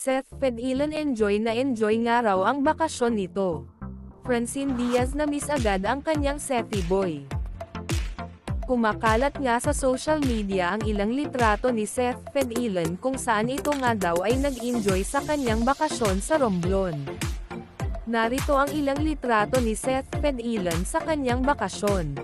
Seth Fedilon enjoy nga raw ang bakasyon nito. Francine Diaz na miss agad ang kanyang Sethy boy. Kumakalat nga sa social media ang ilang litrato ni Seth Fedilon kung saan ito nga daw ay nag-enjoy sa kanyang bakasyon sa Romblon. Narito ang ilang litrato ni Seth Fedilon sa kanyang bakasyon.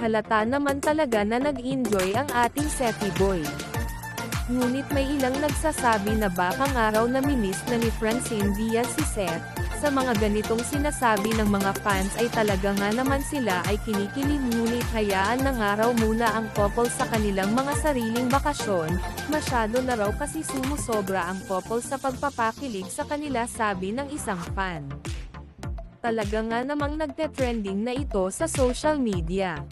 Halata naman talaga na nag-enjoy ang ating Sethy boy. Ngunit may ilang nagsasabi na baka nga raw namimiss na ni Francine Diaz si Seth. Sa mga ganitong sinasabi ng mga fans ay talaga nga naman sila ay kinikilig, ngunit hayaan na nga raw muna ang couple sa kanilang mga sariling bakasyon. Masyado na raw kasi sumusobra ang couple sa pagpapakilig sa kanila, sabi ng isang fan. Talaga nga namang nagte-trending na ito sa social media.